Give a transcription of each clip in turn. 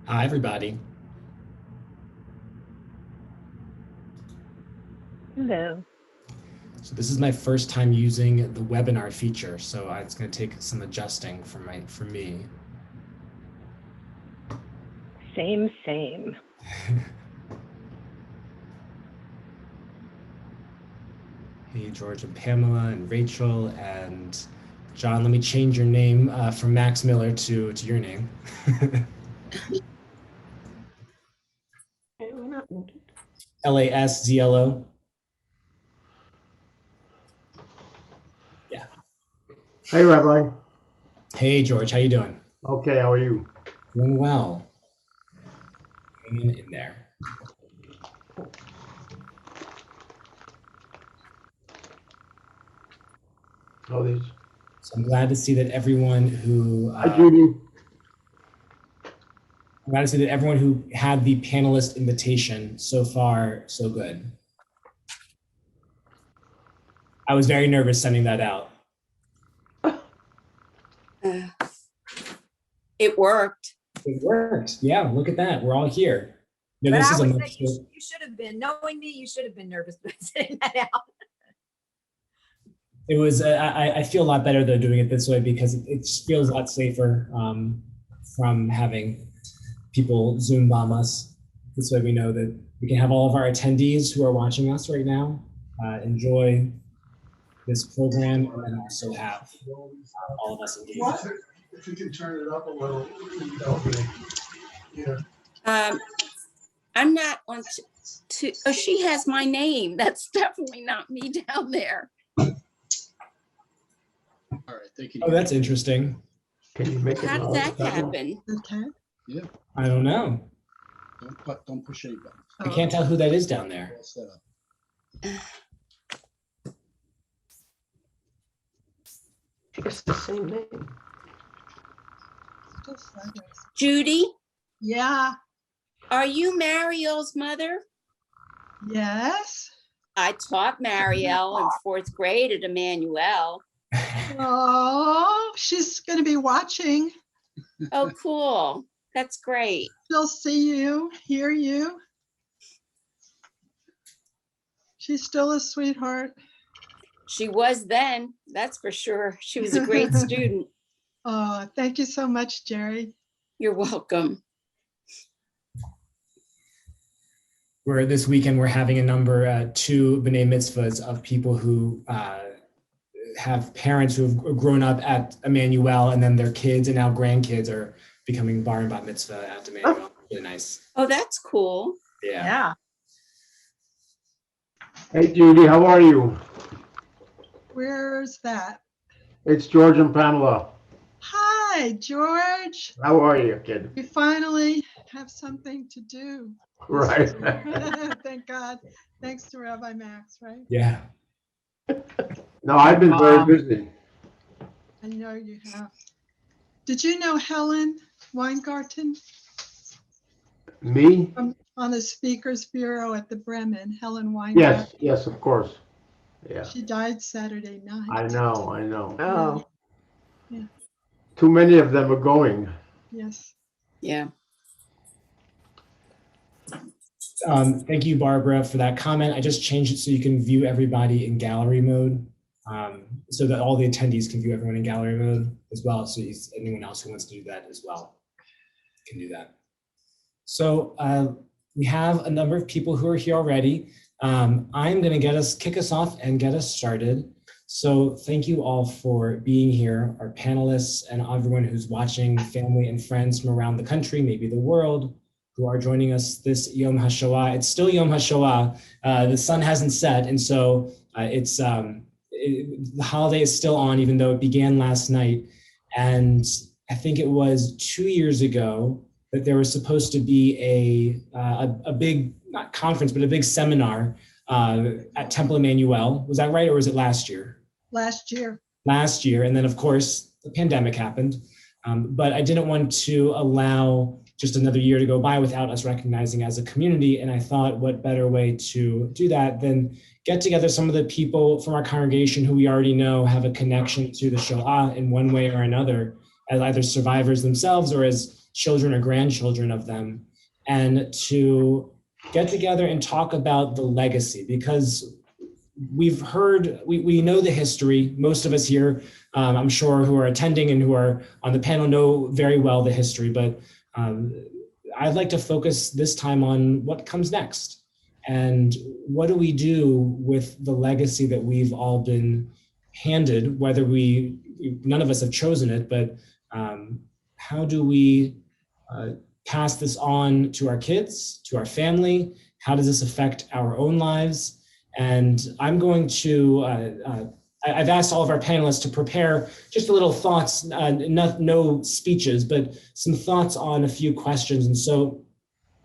Hi, everybody. Hello. So this is my first time using the webinar feature, so it's going to take some adjusting for me. Same. Hey, George and Pamela and Rachel and John. Let me change your name from Max Miller to your name. We're not muted. LASZLO. Yeah. Hey, Rabbi. Hey, George. How you doing? Okay, how are you? Doing well. Hanging in there. How is? So I'm glad to see that everyone who Hi, Judy. I'm glad to see that everyone who had the panelist invitation so far, so good. I was very nervous sending that out. It worked. It worked. Yeah, look at that. We're all here. No, But this I is a would much say you should have been, knowing me, you should have been nervous about sending that out. It was. I feel a lot better though doing it this way because it just feels a lot safer from having people Zoom bomb us. This way we know that we can have all of our attendees who are watching us right now enjoy this program, and then also have all of us engaged. What? If you can turn it up a little, yeah. I'm not on to, oh, she has my name. That's definitely not me down there. All right, thank you. Oh, that's interesting. Can you make it? How did that happen? Okay. Yeah, I don't know. don't push any buttons. I can't tell who that is down there. All set up. It's the same name. Judy, Yeah. are you Mariel's mother? Yes. I taught Mariel in 4th grade at Emanu-El. Oh, she's going to be watching. Oh, cool. That's great. She'll see you, hear you. She's still a sweetheart. She was then, that's for sure. She was a great student. Oh, thank you so much, Jerry. You're welcome. This weekend we're having a number 2 B'nai Mitzvahs of people who have parents who have grown up at Emanu-El, and then their kids and now grandkids are becoming bar and bat mitzvah at Emanu-El. Really nice. Oh, that's cool. Yeah. Hey, Judy, how are you? Where's that? It's George and Pamela. Hi, George. How are you, kid? We finally have something to do. Right. Thank God. Thanks to Rabbi Max, right? Yeah. No, I've been very busy. I know you have. Did you know Helen Weingarten Me? on the Speakers Bureau at the Bremen? Helen Weingarten. Yes, of course. Yeah, She died Saturday night. I know. Oh, Too many of them are going. Yes. Yeah. Thank you, Barbara, for that comment. I just changed it so you can view everybody in gallery mode, so that all the attendees can view everyone in gallery mode as well. So anyone else who wants to do that as well can do that. So we have a number of people who are here already. I'm going to kick us off and get us started. So thank you all for being here, our panelists and everyone who's watching, family and friends from around the country, maybe the world, who are joining us this Yom HaShoah. It's still Yom HaShoah. The sun hasn't set, and so the holiday is still on, even though it began last night. And I think it was 2 years ago that there was supposed to be a big, not conference, but a big seminar at Temple Emanu-El. Was that right, or was it last year? Last year. Last year, and then of course the pandemic happened. But I didn't want to allow just another year to go by without us recognizing as a community. And I thought, what better way to do that than get together some of the people from our congregation who we already know have a connection to the Shoah in one way or another, as either survivors themselves or as children or grandchildren of them, and to get together and talk about the legacy, because we've heard, we know the history. Most of us here, I'm sure, who are attending and who are on the panel know very well the history, but I'd like to focus this time on what comes next. And what do we do with the legacy that we've all been handed, whether none of us have chosen it, but how do we pass this on to our kids, to our family? How does this affect our own lives? And I'm going to, I've asked all of our panelists to prepare just a little thoughts, no speeches, but some thoughts on a few questions. And so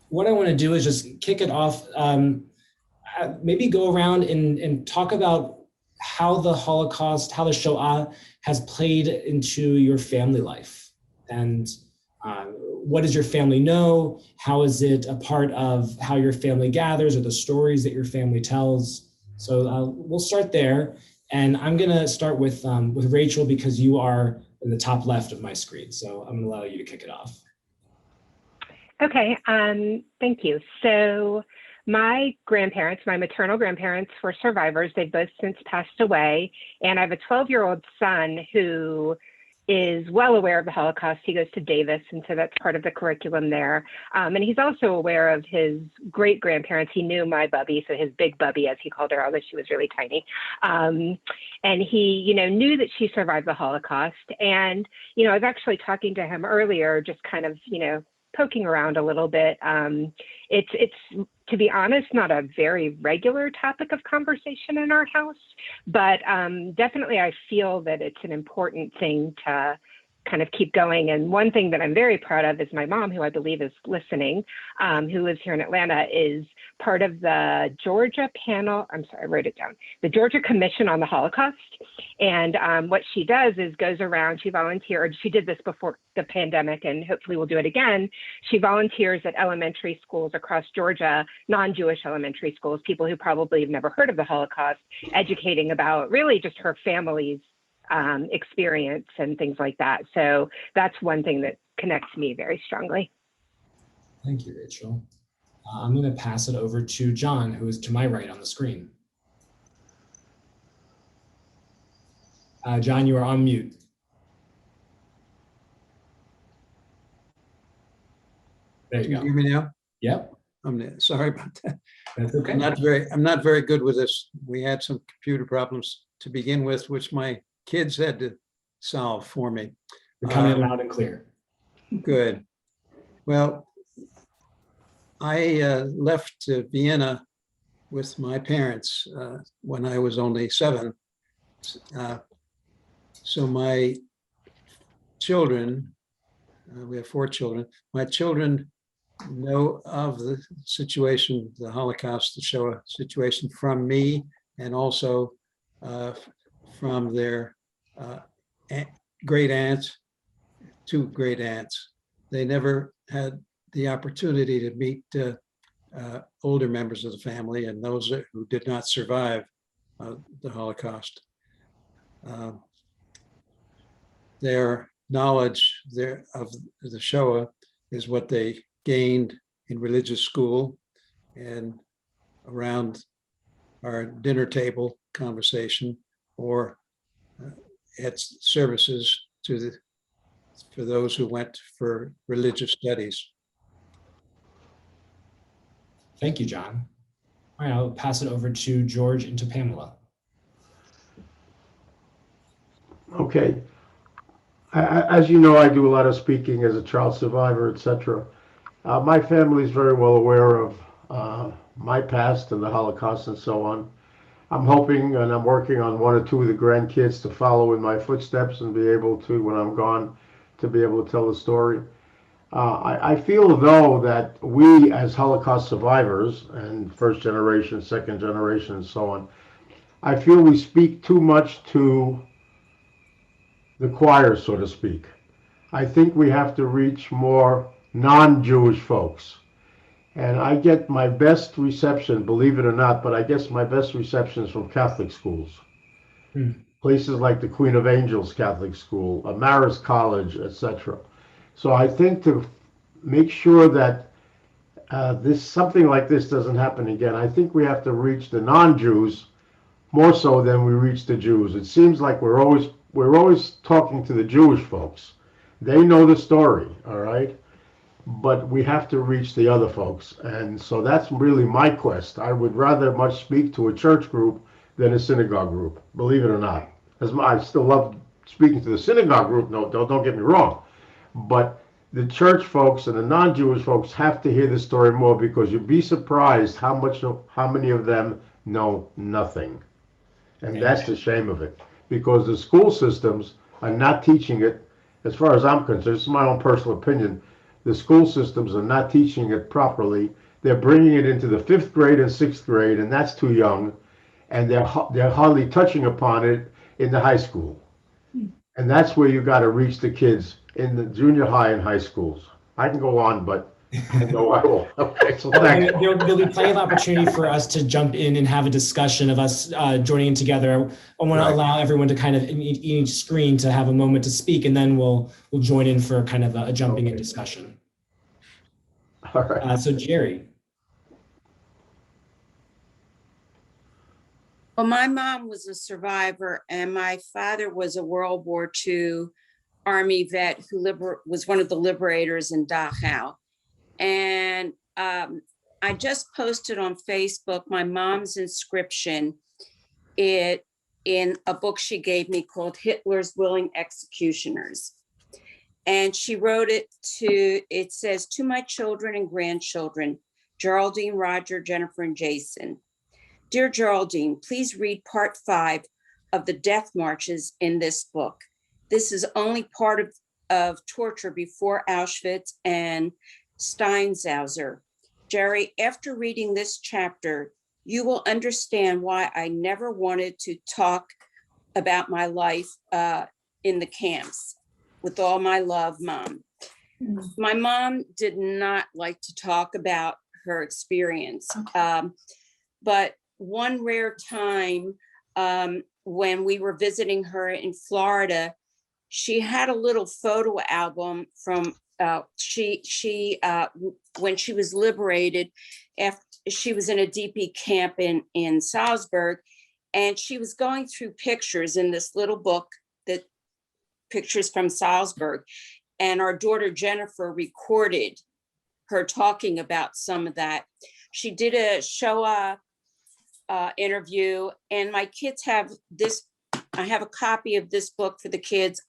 what I want to do is just kick it off, maybe go around and talk about how the Holocaust, how the Shoah has played into your family life. And what does your family know? How is it a part of how your family gathers or the stories that your family tells? So we'll start there. And I'm gonna start with Rachel, because you are in the top left of my screen. So I'm gonna allow you to kick it off. Okay, thank you. So my grandparents, my maternal grandparents were survivors. They've both since passed away. And I have a 12-year-old son who is well aware of the Holocaust. He goes to Davis, and so that's part of the curriculum there. And he's also aware of his great-grandparents. He knew my bubby, so his big bubby, as he called her, although she was really tiny. And he, knew that she survived the Holocaust. And, I was actually talking to him earlier, just kind of, poking around a little bit. It's to be honest, not a very regular topic of conversation in our house, but definitely I feel that it's an important thing to kind of keep going. And one thing that I'm very proud of is my mom, who I believe is listening, who lives here in Atlanta, is part of the Georgia panel. I'm sorry, I wrote it down. The Georgia Commission on the Holocaust. And what she does is goes around, she volunteered, she did this before the pandemic, and hopefully we'll do it again. She volunteers at elementary schools across Georgia, non-Jewish elementary schools, people who probably have never heard of the Holocaust, educating about really just her family's experience and things like that. So that's one thing that connects me very strongly. Thank you, Rachel. I'm going to pass it over to John, who is to my right on the screen. John, you are on mute. There you Can go. you hear me now? Yep, Sorry about that. that's okay. I'm not very good with this. We had some computer problems to begin with, which my kids had to solve for me. You're coming in loud and clear. Good. Well, I left Vienna with my parents when I was only 7. So my children, we have 4 children, my children know of the situation, the Holocaust, the Shoah situation, from me, and also from their great aunts, 2 great aunts. They never had the opportunity to meet older members of the family and those who did not survive the Holocaust. Their knowledge of the Shoah is what they gained in religious school and around our dinner table conversation, or at services for those who went for religious studies. Thank you, John. All right, I'll pass it over to George and to Pamela. Okay. As you know, I do a lot of speaking as a child survivor, etc. My family is very well aware of my past and the Holocaust and so on. I'm hoping and I'm working on 1 or 2 of the grandkids to follow in my footsteps and be able to, when I'm gone, to be able to tell the story. I feel, though, that we as Holocaust survivors and first generation, second generation, and so on, I feel we speak too much to the choir, so to speak. I think we have to reach more non-Jewish folks. And I get my best reception, believe it or not, but I guess my best reception is from Catholic schools. Places like the Queen of Angels Catholic School, Marist College, etc. So I think to make sure that something like this doesn't happen again. I think we have to reach the non-Jews more so than we reach the Jews. It seems like we're always talking to the Jewish folks. They know the story, all right? But we have to reach the other folks. And so that's really my quest. I would rather much speak to a church group than a synagogue group, believe it or not. I still love speaking to the synagogue group, no, don't get me wrong. But the church folks and the non-Jewish folks have to hear the story more, because you'd be surprised how many of them know nothing. And that's the shame of it, because the school systems are not teaching it. As far as I'm concerned, this is my own personal opinion, the school systems are not teaching it properly. They're bringing it into the 5th grade and 6th grade, and that's too young. And they're hardly touching upon it in the high school. And that's where you got to reach the kids in the junior high and high schools. I can go on, but I know I will. Okay, so thanks. There'll be plenty of opportunity for us to jump in and have a discussion of us joining in together. I want to allow everyone to kind of in each screen to have a moment to speak, and then we'll join in for kind of a jumping in discussion. All right. So Jerry. Well, my mom was a survivor, and my father was a World War II Army vet who was one of the liberators in Dachau. And I just posted on Facebook my mom's inscription in a book she gave me called Hitler's Willing Executioners. And she wrote it says, "To my children and grandchildren, Geraldine, Roger, Jennifer, and Jason. Dear Geraldine, please read part 5 of the death marches in this book. This is only part of torture before Auschwitz and Steinshauser. Jerry, after reading this chapter, you will understand why I never wanted to talk about my life in the camps. With all my love, Mom." My mom did not like to talk about her experience, but one rare time when we were visiting her in Florida, she had a little photo album from when she was liberated. After she was in a DP camp in Salzburg, and she was going through pictures in this little book, that pictures from Salzburg, and our daughter Jennifer recorded her talking about some of that. She did a Shoah interview, and my kids have this. I have a copy of this book for the kids.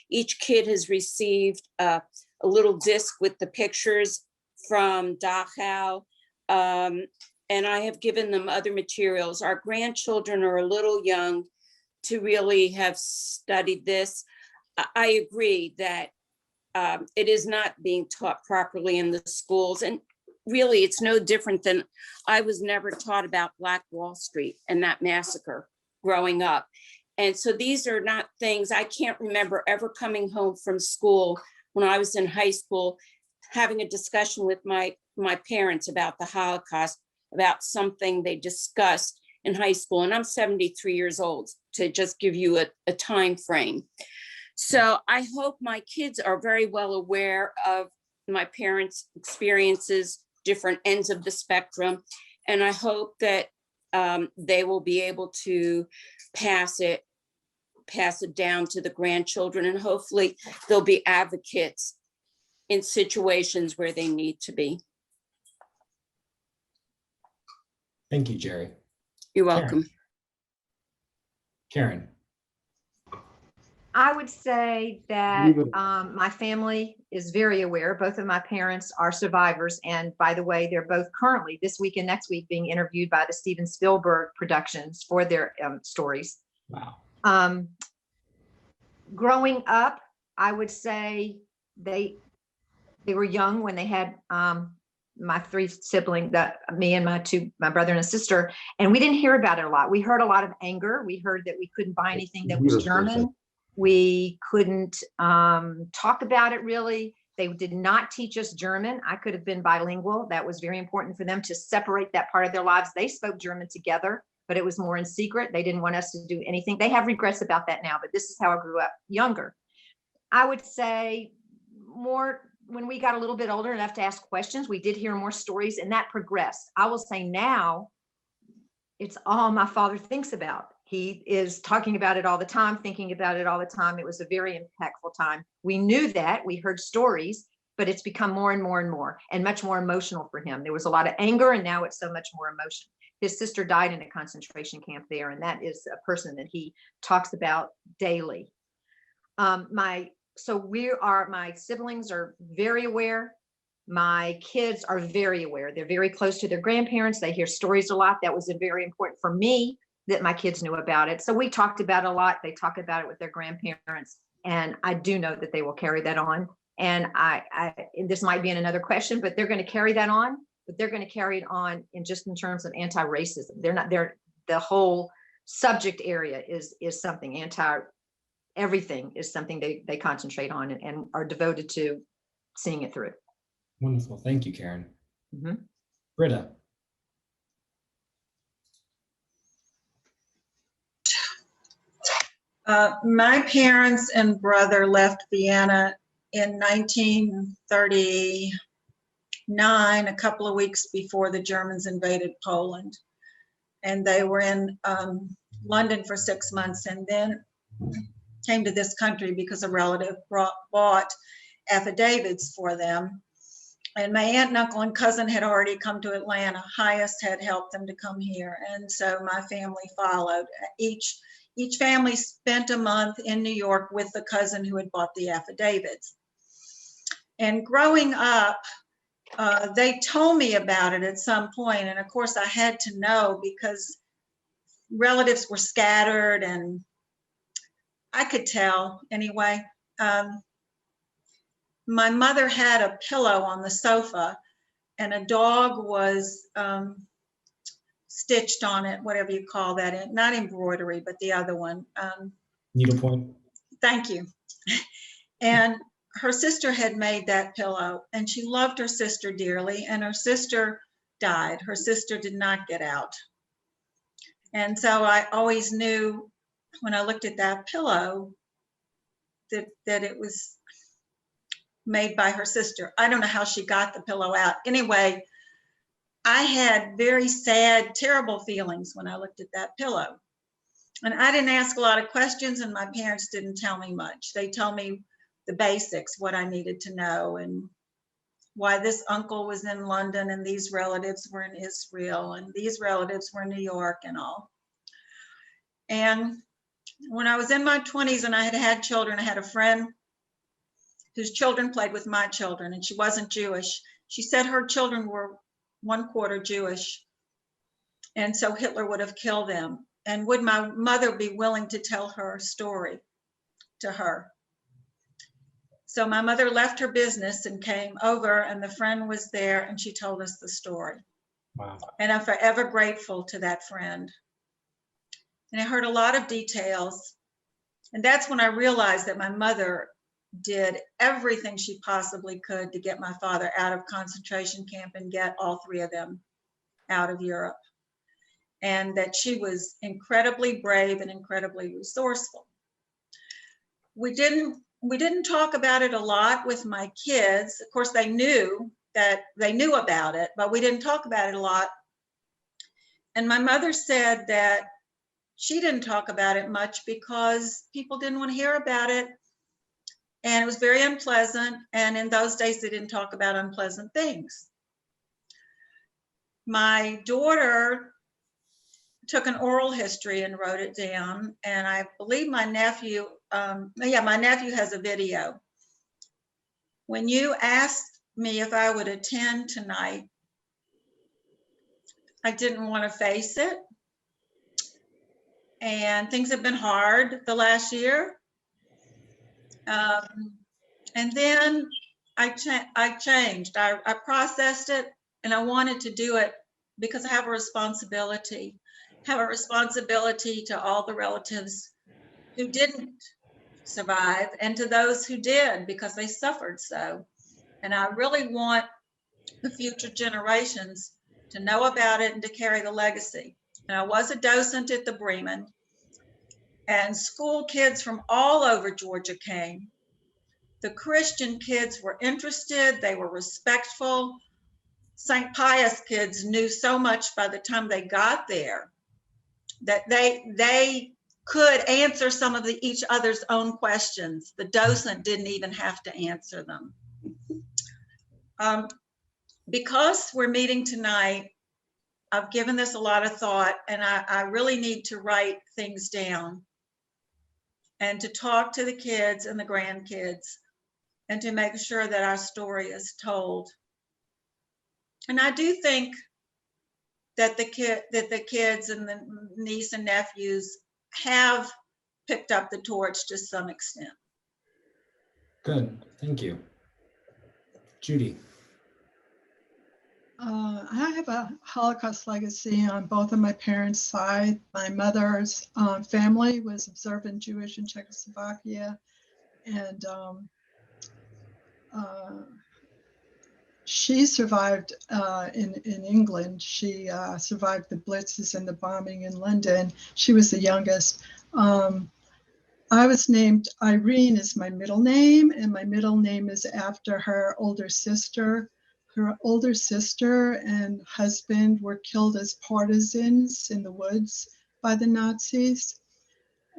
Each kid has received a little disc with the pictures from Dachau, and I have given them other materials. Our grandchildren are a little young to really have studied this. I agree that it is not being taught properly in the schools, and really it's no different than I was never taught about Black Wall Street and that massacre growing up. And so these are not things, I can't remember ever coming home from school when I was in high school, having a discussion with my parents about the Holocaust, about something they discussed in high school. And I'm 73 years old, to just give you a time frame. So I hope my kids are very well aware of my parents' experiences, different ends of the spectrum. And I hope that they will be able to pass it down to the grandchildren, and hopefully they'll be advocates in situations where they need to be. Thank you, Jerry. You're welcome. Karen. I would say that my family is very aware. Both of my parents are survivors. And by the way, they're both currently this week and next week being interviewed by the Steven Spielberg productions for their stories. Wow. Growing up, I would say they were young when they had my 3 siblings, me and my brother and a sister, and we didn't hear about it a lot. We heard a lot of anger. We heard that we couldn't buy anything that was German. We couldn't talk about it really. They did not teach us German. I could have been bilingual. That was very important for them to separate that part of their lives. They spoke German together, but it was more in secret. They didn't want us to do anything. They have regrets about that now, but this is how I grew up younger. I would say more when we got a little bit older enough to ask questions, we did hear more stories, and that progressed. I will say now, it's all my father thinks about. He is talking about it all the time, thinking about it all the time. It was a very impactful time. We knew that, we heard stories, but it's become more and more and more, and much more emotional for him. There was a lot of anger, and now it's so much more emotion. His sister died in a concentration camp there, and that is a person that he talks about daily. My siblings are very aware. My kids are very aware. They're very close to their grandparents. They hear stories a lot. That was very important for me, that my kids knew about it. So we talked about it a lot. They talk about it with their grandparents. And I do know that they will carry that on. And this might be in another question, but they're going to carry that on, but they're going to carry it on in terms of anti-racism. The whole subject area is something everything is something they concentrate on and are devoted to seeing it through. Wonderful. Thank you, Karen. Mm-hmm. Britta. My parents and brother left Vienna in 1939, a couple of weeks before the Germans invaded Poland. And they were in London for 6 months, and then came to this country because a relative bought affidavits for them. And my aunt and uncle and cousin had already come to Atlanta. Highest had helped them to come here. And so my family followed. Each family spent a month in New York with the cousin who had bought the affidavits. And growing up, they told me about it at some point. And of course I had to know because relatives were scattered, and I could tell anyway. My mother had a pillow on the sofa, and a dog was stitched on it, whatever you call that, not embroidery, but the other one. Needlepoint. Thank you. And her sister had made that pillow, and she loved her sister dearly, and her sister died. Her sister did not get out. And so I always knew when I looked at that pillow that it was made by her sister. I don't know how she got the pillow out. Anyway, I had very sad, terrible feelings when I looked at that pillow. And I didn't ask a lot of questions, and my parents didn't tell me much. They told me the basics, what I needed to know, and why this uncle was in London, and these relatives were in Israel, and these relatives were in New York and all. And when I was in my 20s and I had children, I had a friend whose children played with my children, and she wasn't Jewish. She said her children were 1/4 Jewish, and so Hitler would have killed them. And would my mother be willing to tell her story to her? So my mother left her business and came over, and the friend was there, and she told us the story. Wow. And I'm forever grateful to that friend. And I heard a lot of details. And that's when I realized that my mother did everything she possibly could to get my father out of concentration camp and get all 3 of them out of Europe. And that she was incredibly brave and incredibly resourceful. We didn't talk about it a lot with my kids. Of course, they knew about it, but we didn't talk about it a lot. And my mother said that she didn't talk about it much because people didn't want to hear about it. And it was very unpleasant. And in those days, they didn't talk about unpleasant things. My daughter took an oral history and wrote it down. And I believe my nephew, my nephew has a video. When you asked me if I would attend tonight, I didn't want to face it. And things have been hard the last year. And then I changed. I processed it, and I wanted to do it because I have a responsibility. Have a responsibility to all the relatives who didn't survive, and to those who did because they suffered so. And I really want the future generations to know about it and to carry the legacy. And I was a docent at the Bremen, and school kids from all over Georgia came. The Christian kids were interested, they were respectful. St. Pius kids knew so much by the time they got there that they could answer some of each other's own questions. The docent didn't even have to answer them. Because we're meeting tonight, I've given this a lot of thought, and I really need to write things down and to talk to the kids and the grandkids and to make sure that our story is told. And I do think that the kids and the niece and nephews have picked up the torch to some extent. Good, thank you. Judy. I have a Holocaust legacy on both of my parents' side. My mother's family was observant Jewish in Czechoslovakia, and she survived in England. She survived the blitzes and the bombing in London. She was the youngest. I was named Irene is my middle name, and my middle name is after her older sister. Her older sister and husband were killed as partisans in the woods by the Nazis.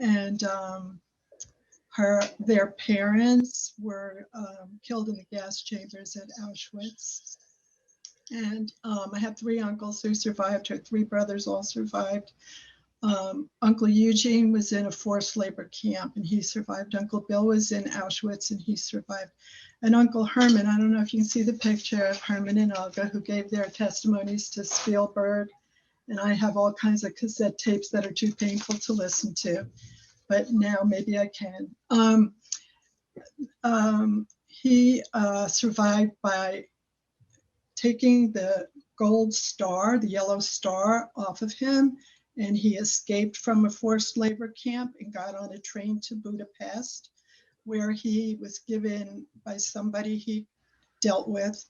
And their parents were killed in the gas chambers at Auschwitz. And I have 3 uncles who survived. Her 3 brothers all survived. Uncle Eugene was in a forced labor camp and he survived. Uncle Bill was in Auschwitz and he survived. And Uncle Herman, I don't know if you can see the picture of Herman and Olga who gave their testimonies to Spielberg. And I have all kinds of cassette tapes that are too painful to listen to, but now maybe I can. He survived by taking the gold star, the yellow star off of him, and he escaped from a forced labor camp and got on a train to Budapest, where he was given by somebody he dealt with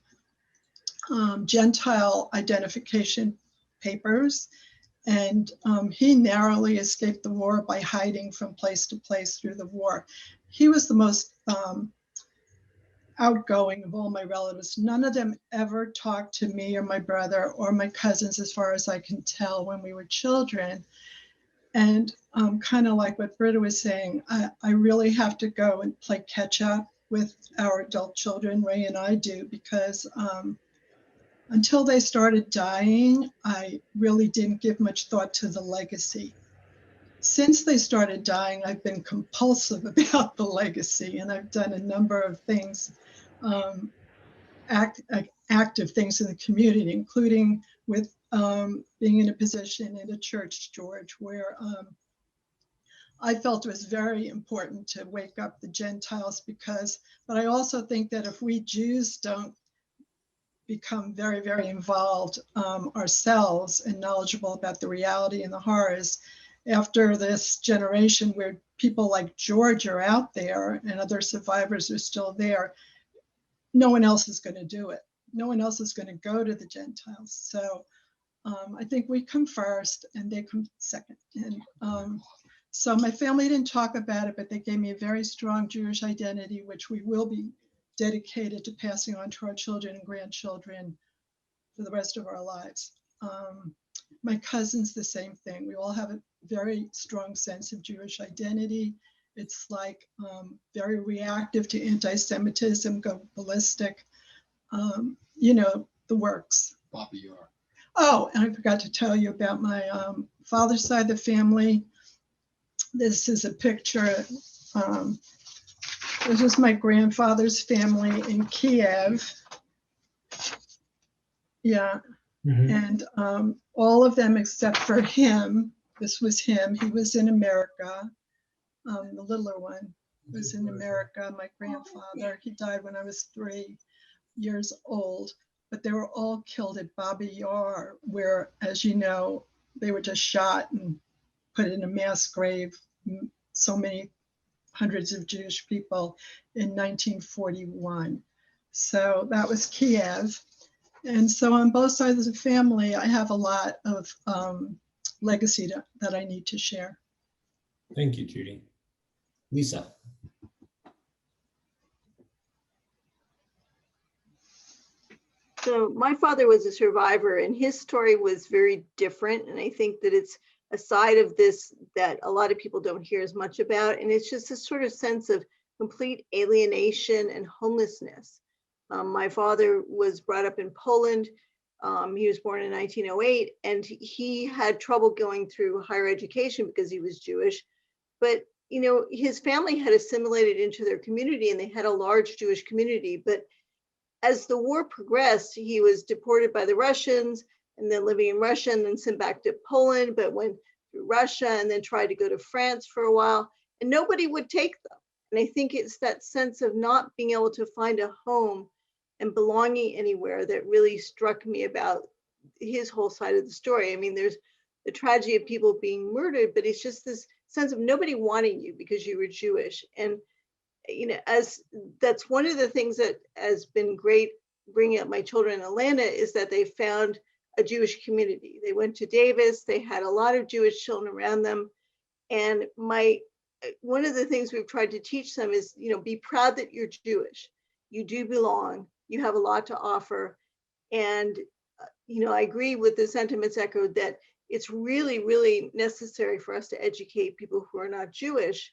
Gentile identification papers. And he narrowly escaped the war by hiding from place to place through the war. He was the most outgoing of all my relatives. None of them ever talked to me or my brother or my cousins, as far as I can tell, when we were children. And kind of like what Britta was saying, I really have to go and play catch up with our adult children, Ray and I do, because until they started dying, I really didn't give much thought to the legacy. Since they started dying, I've been compulsive about the legacy, and I've done a number of things, active things in the community, including with being in a position in a church, George, where I felt it was very important to wake up the Gentiles but I also think that if we Jews don't become very, very involved ourselves and knowledgeable about the reality and the horrors, after this generation where people like George are out there and other survivors are still there, no one else is going to do it. No one else is going to go to the Gentiles. So I think we come first and they come second. And so my family didn't talk about it, but they gave me a very strong Jewish identity, which we will be dedicated to passing on to our children and grandchildren for the rest of our lives. My cousins, the same thing. We all have a very strong sense of Jewish identity. It's like very reactive to anti-Semitism, go ballistic, the works. Baba Yar. Oh, and I forgot to tell you about my father's side of the family. This is a picture. This is my grandfather's family in Kiev. Yeah. Mm-hmm. And all of them except for him, this was him, he was in America. The littler one was in America. My grandfather, he died when I was 3 years old, but they were all killed at Baba Yar, where, as you know, they were just shot and put in a mass grave, so many hundreds of Jewish people in 1941. So that was Kiev. And so on both sides of the family, I have a lot of legacy that I need to share. Thank you, Judy. Lisa. So my father was a survivor and his story was very different. And I think that it's a side of this that a lot of people don't hear as much about. And it's just this sort of sense of complete alienation and homelessness. My father was brought up in Poland. He was born in 1908 and he had trouble going through higher education because he was Jewish. But you know, his family had assimilated into their community and they had a large Jewish community. But as the war progressed, he was deported by the Russians and then living in Russia and then sent back to Poland, but went through Russia and then tried to go to France for a while and nobody would take them. And I think it's that sense of not being able to find a home and belonging anywhere that really struck me about his whole side of the story. I mean, there's the tragedy of people being murdered, but it's just this sense of nobody wanting you because you were Jewish. And you know, as that's one of the things that has been great bringing up my children in Atlanta is that they found a Jewish community. They went to Davis, they had a lot of Jewish children around them. And one of the things we've tried to teach them is, you know, be proud that you're Jewish. You do belong, you have a lot to offer. And, you know, I agree with the sentiments echoed that it's really, really necessary for us to educate people who are not Jewish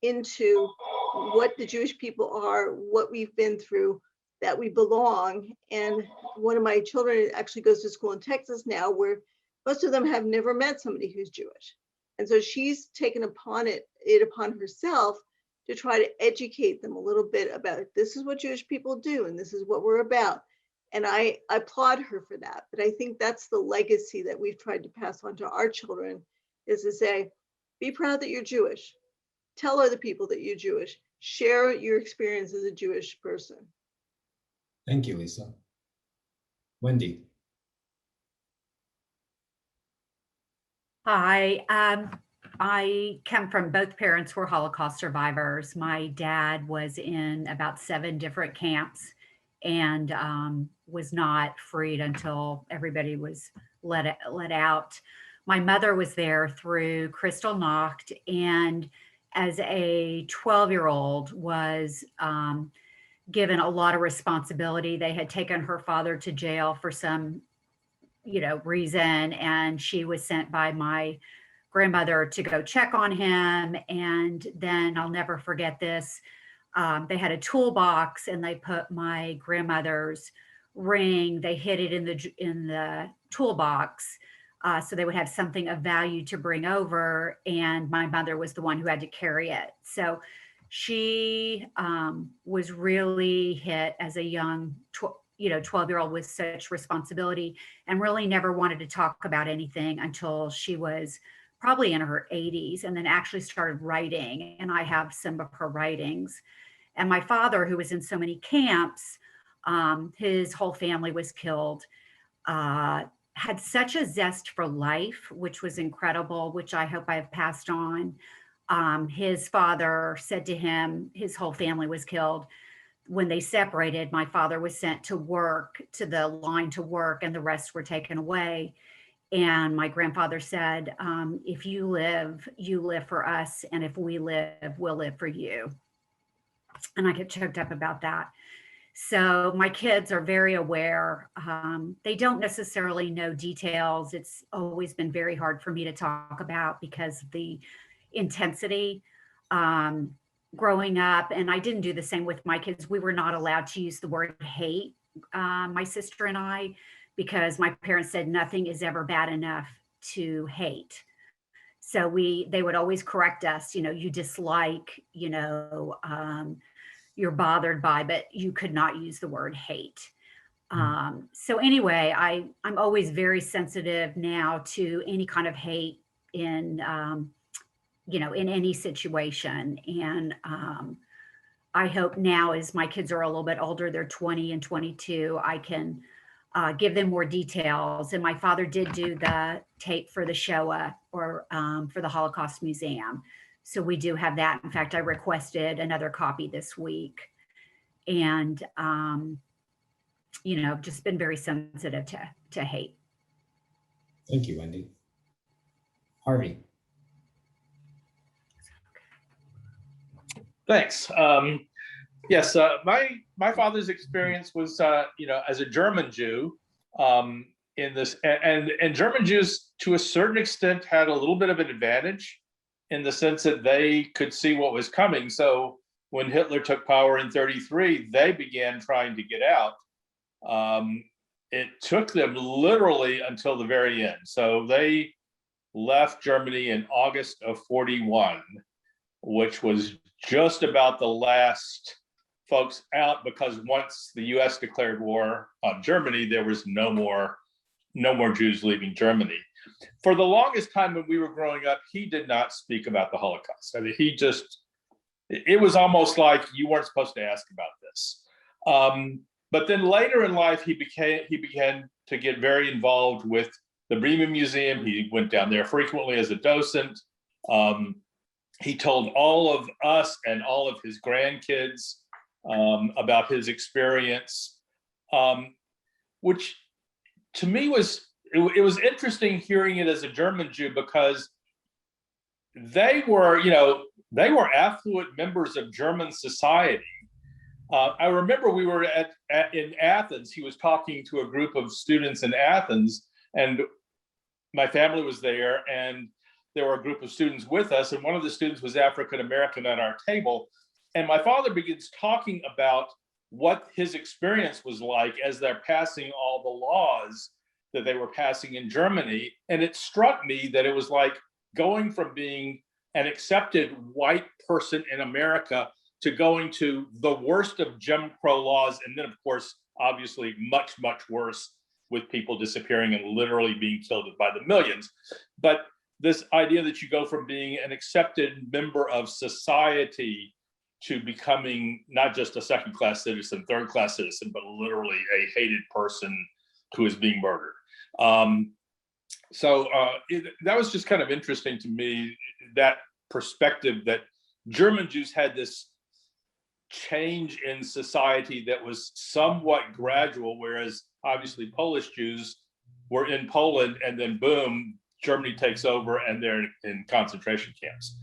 into what the Jewish people are, what we've been through, that we belong. And one of my children actually goes to school in Texas now where most of them have never met somebody who's Jewish. And so she's taken upon it upon herself to try to educate them a little bit about this is what Jewish people do and this is what we're about. And I applaud her for that. But I think that's the legacy that we've tried to pass on to our children is to say, be proud that you're Jewish. Tell other people that you're Jewish. Share your experience as a Jewish person. Thank you, Lisa. Wendy. Hi, I come from both parents were Holocaust survivors. My dad was in about 7 different camps and was not freed until everybody was let out. My mother was there through Kristallnacht and as a 12-year-old was given a lot of responsibility. They had taken her father to jail for some, you know, reason, and she was sent by my grandmother to go check on him. And then I'll never forget this. They had a toolbox and they put my grandmother's ring, they hid it in the toolbox. So they would have something of value to bring over. And my mother was the one who had to carry it. So she was really hit as a young, 12-year-old with such responsibility and really never wanted to talk about anything until she was probably in her 80s and then actually started writing. And I have some of her writings. And my father, who was in so many camps, his whole family was killed, had such a zest for life, which was incredible, which I hope I have passed on. His father said to him, his whole family was killed. When they separated, my father was sent to work, to the line to work, and the rest were taken away. And my grandfather said, if you live for us. And if we live, we'll live for you. And I get choked up about that. So my kids are very aware. They don't necessarily know details. It's always been very hard for me to talk about because of the intensity growing up. And I didn't do the same with my kids. We were not allowed to use the word hate, my sister and I, because my parents said nothing is ever bad enough to hate. So they would always correct us, you dislike, you're bothered by, but you could not use the word hate. So anyway, I'm always very sensitive now to any kind of hate in any situation. And I hope now as my kids are a little bit older, they're 20 and 22, I can give them more details. And my father did do the tape for the Shoah or for the Holocaust Museum. So we do have that. In fact, I requested another copy this week. And, just been very sensitive to hate. Thank you, Wendy. Harvey. Thanks. Yes, my father's experience was, as a German Jew, in this, and German Jews to a certain extent had a little bit of an advantage in the sense that they could see what was coming. So when Hitler took power in 1933, they began trying to get out. It took them literally until the very end. So they left Germany in August of 1941, which was just about the last folks out, because once the US declared war on Germany, there was no more Jews leaving Germany. For the longest time when we were growing up, he did not speak about the Holocaust. I mean, it was almost like you weren't supposed to ask about this. But then later in life, he began to get very involved with the Bremen Museum. He went down there frequently as a docent. He told all of us and all of his grandkids about his experience, which to me it was interesting hearing it as a German Jew, because they were affluent members of German society. I remember we were in Athens. He was talking to a group of students in Athens, and my family was there, and there were a group of students with us, and one of the students was African American at our table. And my father begins talking about what his experience was like as they're passing all the laws that they were passing in Germany. And it struck me that it was like going from being an accepted white person in America to going to the worst of Jim Crow laws. And then, of course, obviously much, much worse, with people disappearing and literally being killed by the millions. But this idea that you go from being an accepted member of society to becoming not just a second-class citizen, third-class citizen, but literally a hated person who is being murdered. That was just kind of interesting to me, that perspective that German Jews had this change in society that was somewhat gradual, whereas obviously Polish Jews were in Poland, and then boom, Germany takes over and they're in concentration camps.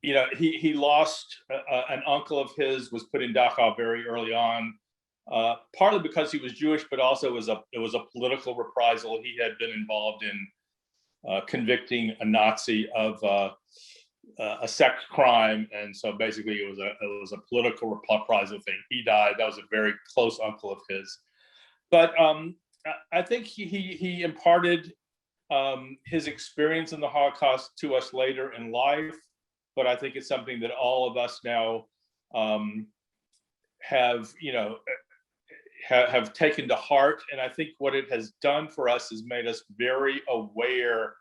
He lost an uncle of his, was put in Dachau very early on, partly because he was Jewish, but also it was a political reprisal. He had been involved in convicting a Nazi of a sex crime, and so basically it was a political reprisal thing. He died. That was a very close uncle of his. But I think he imparted his experience in the Holocaust to us later in life, but I think it's something that all of us now have taken to heart. And I think what it has done for us is made us very aware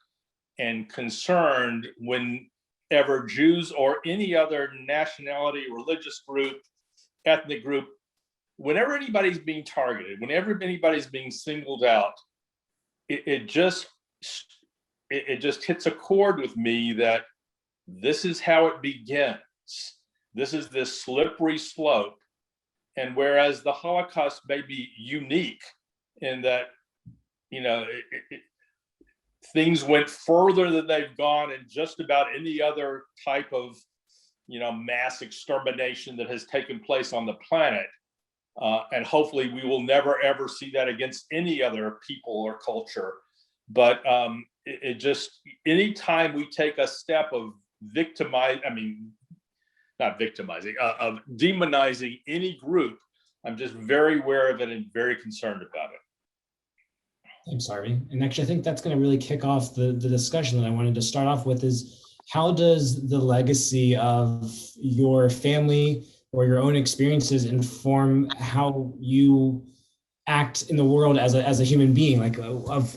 and concerned whenever Jews or any other nationality, religious group, ethnic group, whenever anybody's being targeted, whenever anybody's being singled out, it just hits a chord with me that this is how it begins. This is this slippery slope. And whereas the Holocaust may be unique in that, things went further than they've gone in just about any other type of, mass extermination that has taken place on the planet. And hopefully we will never, ever see that against any other people or culture. But anytime we take a step of of demonizing any group, I'm just very aware of it and very concerned about it. Thanks, Harvey. And actually, I think that's going to really kick off the discussion that I wanted to start off with is, how does the legacy of your family or your own experiences inform how you act in the world as a human being? Like, of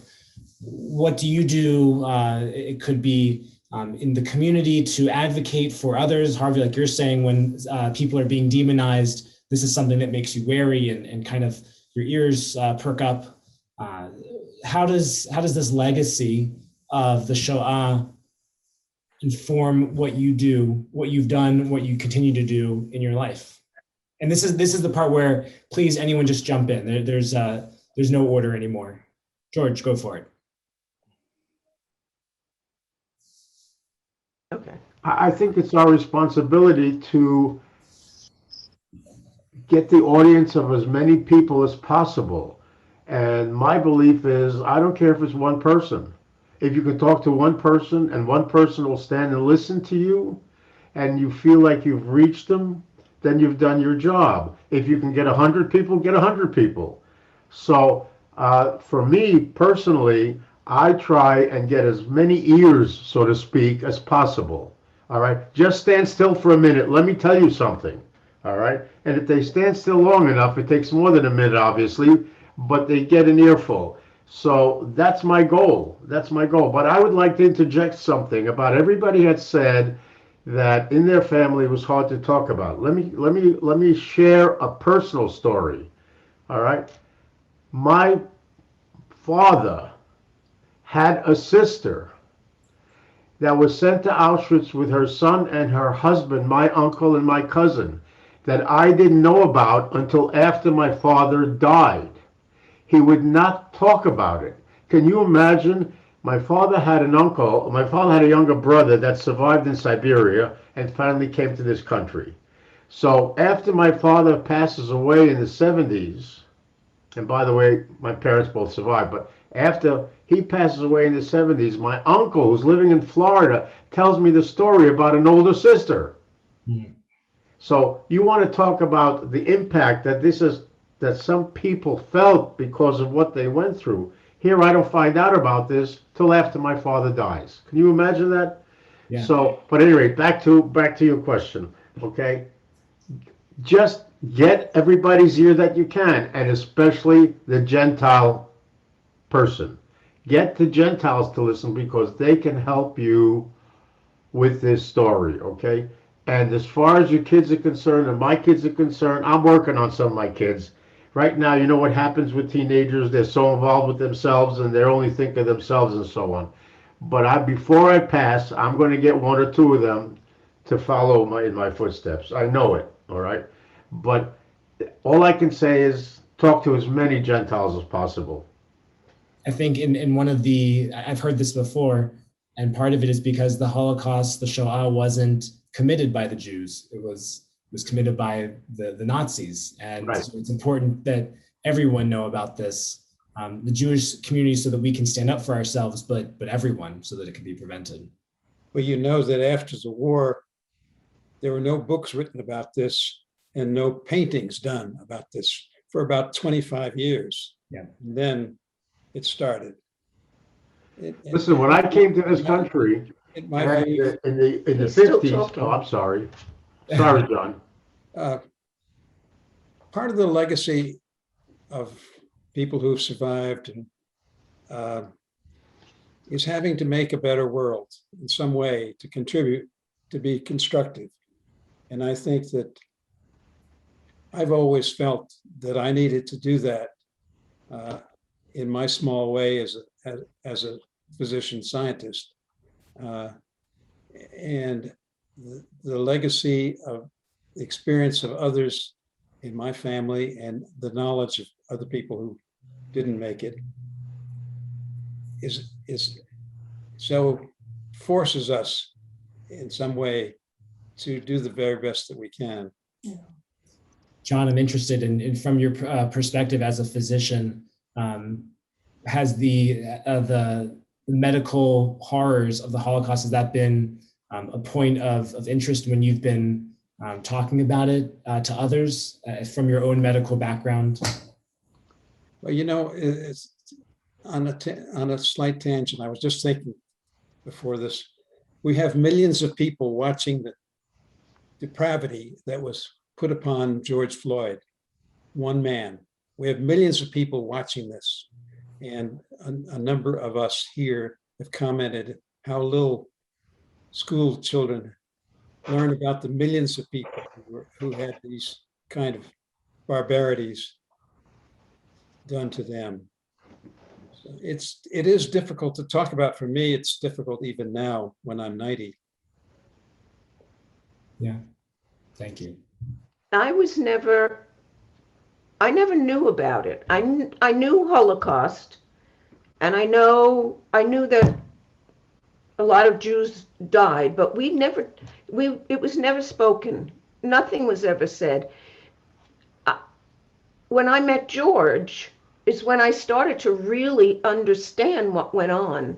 what do you do? It could be in the community to advocate for others. Harvey, like you're saying, when people are being demonized, this is something that makes you wary and kind of your ears perk up. How does this legacy of the Shoah inform what you do, what you've done, what you continue to do in your life? And this is the part where, please, anyone just jump in. There's no order anymore. George, go for it. Okay. I think it's our responsibility to get the audience of as many people as possible. And my belief is, I don't care if it's one person. If you can talk to one person and one person will stand and listen to you, and you feel like you've reached them, then you've done your job. If you can get 100 people, get 100 people. So for me personally, I try and get as many ears, so to speak, as possible. All right, just stand still for a minute. Let me tell you something. All right, and if they stand still long enough, it takes more than a minute, obviously, but they get an earful. So that's my goal. That's my goal. But I would like to interject something about everybody had said that in their family was hard to talk about. Let me share a personal story. All right. My father had a sister that was sent to Auschwitz with her son and her husband, my uncle and my cousin, that I didn't know about until after my father died. He would not talk about it. Can you imagine? My father had a younger brother that survived in Siberia and finally came to this country. So after my father passes away in the 70s, and by the way, my parents both survived, but after he passes away in the 70s, my uncle, who's living in Florida, tells me the story about an older sister. So you want to talk about the impact that some people felt because of what they went through. Here, I don't find out about this till after my father dies. Can you imagine that? Yeah. So, but anyway, back to your question. Okay, just get everybody's ear that you can, and especially the Gentile person. Get the Gentiles to listen because they can help you with this story, okay? And as far as your kids are concerned and my kids are concerned, I'm working on some of my kids. Right now, you know what happens with teenagers? They're so involved with themselves and they only think of themselves and so on. But before I pass, I'm going to get one or two of them to follow in my footsteps. I know it, all right? But all I can say is talk to as many Gentiles as possible. I think I've heard this before, and part of it is because the Holocaust, the Shoah, wasn't committed by the Jews. It was committed by the Nazis. And Right. so it's important that everyone know about this, the Jewish community, so that we can stand up for ourselves, but everyone, so that it can be prevented. Well, you know that after the war, there were no books written about this and no paintings done about this for about 25 years. Yeah. And then it started. Listen, when I came to this country in the He's still 50s, talking. oh, I'm sorry. Sorry, John. Part of the legacy of people who've survived is having to make a better world in some way to contribute, to be constructive. And I think that I've always felt that I needed to do that in my small way as a physician scientist. And the legacy of the experience of others in my family and the knowledge of other people who didn't make it is so forces us in some way to do the very best that we can. John, I'm interested in from your perspective as a physician, has the medical horrors of the Holocaust, has that been a point of interest when you've been talking about it to others from your own medical background? Well, you know, it's on a slight tangent. I was just thinking before this, we have millions of people watching the depravity that was put upon George Floyd, one man. We have millions of people watching this. And a number of us here have commented how little school children learn about the millions of people who had these kind of barbarities done to them. So it is difficult to talk about. For me, it's difficult even now when I'm 90. Yeah, thank you. I never knew about it. I knew Holocaust, and I knew that a lot of Jews died, but it was never spoken. Nothing was ever said. when I met George is when I started to really understand what went on.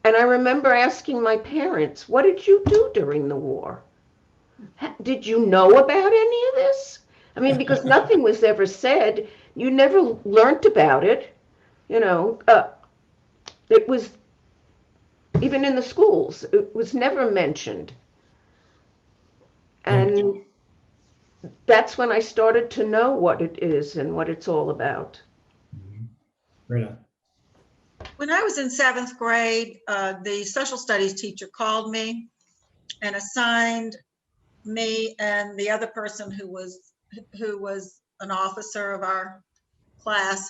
And I remember asking my parents, what did you do during the war? Did you know about any of this? I mean, because nothing was ever said. You never learned about it. You know, it was, even in the schools, it was never mentioned. And that's when I started to know what it is and what it's all about. Britta. When I was in 7th grade, the social studies teacher called me and assigned me and the other person who was an officer of our class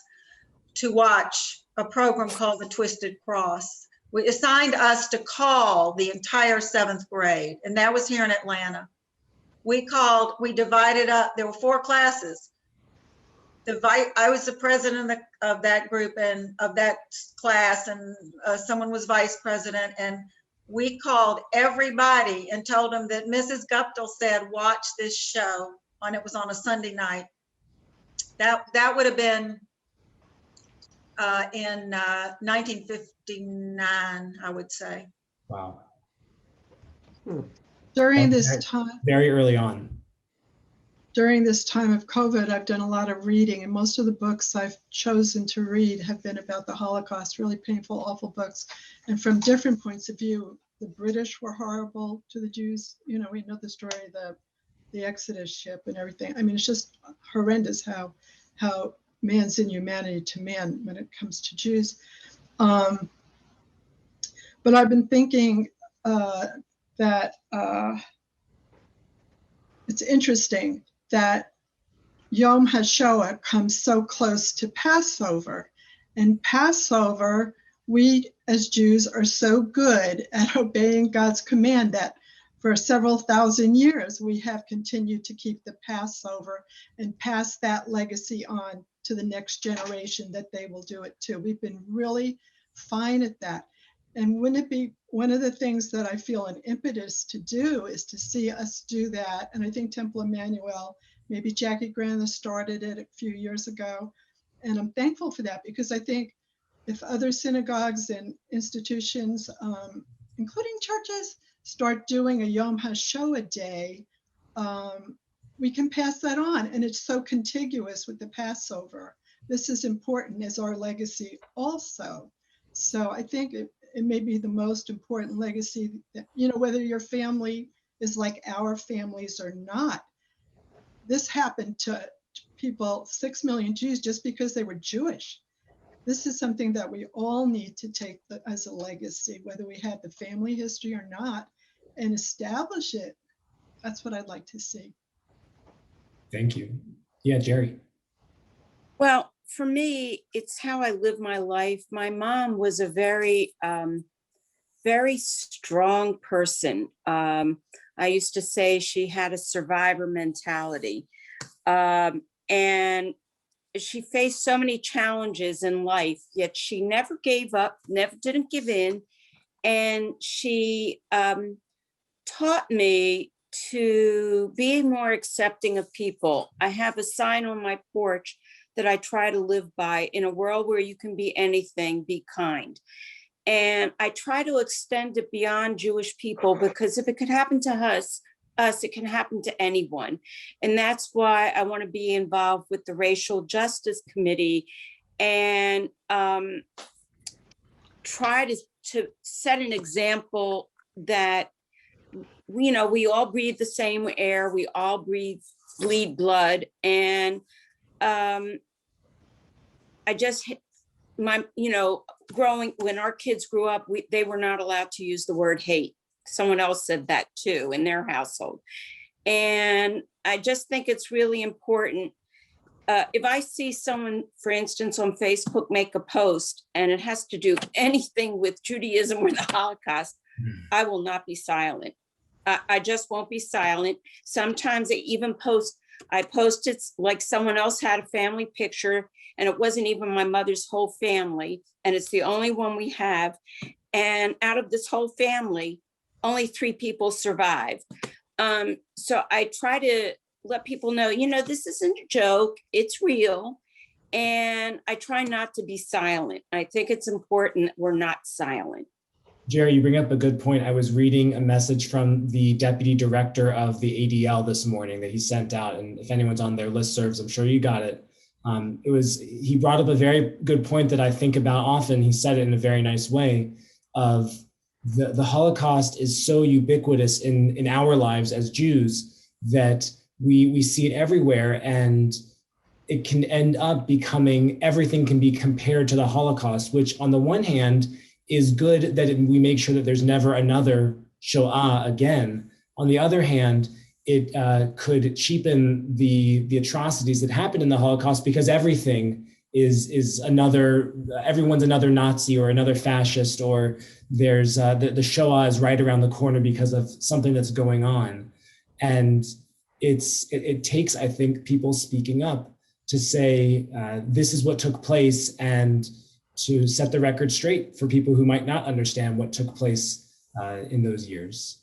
to watch a program called The Twisted Cross. We assigned us to call the entire 7th grade, and that was here in Atlanta. We divided up, there were 4 classes. I was the president of that group and of that class, and someone was vice president, and we called everybody and told them that Mrs. Guptill said, watch this show, and it was on a Sunday night. That would have been in 1959, I would say. Wow. During this time, Very early on. during this time of COVID, I've done a lot of reading, and most of the books I've chosen to read have been about the Holocaust, really painful, awful books. And from different points of view, the British were horrible to the Jews. You know, we know the story of the Exodus ship and everything. I mean, it's just horrendous how man's inhumanity to man when it comes to Jews. But I've been thinking that it's interesting that Yom HaShoah comes so close to Passover. And Passover, we as Jews are so good at obeying God's command that for several thousand years, we have continued to keep the Passover and pass that legacy on to the next generation, that they will do it too. We've been really fine at that. And wouldn't it be one of the things that I feel an impetus to do is to see us do that? And I think Temple Emanu-El, maybe Jackie Granda started it a few years ago. And I'm thankful for that, because I think if other synagogues and institutions, including churches, start doing a Yom HaShoah day, we can pass that on. And it's so contiguous with the Passover. This is important as our legacy also. So I think it may be the most important legacy that, you know, whether your family is like our families or not. This happened to people, 6 million Jews, just because they were Jewish. This is something that we all need to take as a legacy, whether we have the family history or not, and establish it. That's what I'd like to see. Thank you. Yeah, Jerry. Well, for me, it's how I live my life. My mom was a very, very strong person. I used to say she had a survivor mentality. And she faced so many challenges in life, yet she never gave up, didn't give in. And she taught me to be more accepting of people. I have a sign on my porch that I try to live by: in a world where you can be anything, be kind. And I try to extend it beyond Jewish people, because if it could happen to us, it can happen to anyone. And that's why I want to be involved with the Racial Justice Committee and try to set an example that, you know, we all breathe the same air, we all bleed blood. And I just, when our kids grew up, they were not allowed to use the word hate. Someone else said that too in their household. And I just think it's really important. If I see someone, for instance, on Facebook make a post and it has to do anything with Judaism or the Holocaust, I will not be silent. I just won't be silent. Sometimes I posted like someone else had a family picture and it wasn't even my mother's whole family. And it's the only one we have. And out of this whole family, only 3 people survived. So I try to let people know, you know, this isn't a joke, it's real. And I try not to be silent. I think it's important that we're not silent. Jerry, you bring up a good point. I was reading a message from the deputy director of the ADL this morning that he sent out. And if anyone's on their listservs, I'm sure you got it. He brought up a very good point that I think about often. He said it in a very nice way of the Holocaust is so ubiquitous in our lives as Jews that we see it everywhere, and it can end up becoming, everything can be compared to the Holocaust, which on the one hand is good that we make sure that there's never another Shoah again. On the other hand, it could cheapen the atrocities that happened in the Holocaust, because everything is another, everyone's another Nazi or another fascist, or there's the Shoah is right around the corner because of something that's going on. And it takes, I think, people speaking up to say, this is what took place, and to set the record straight for people who might not understand what took place in those years.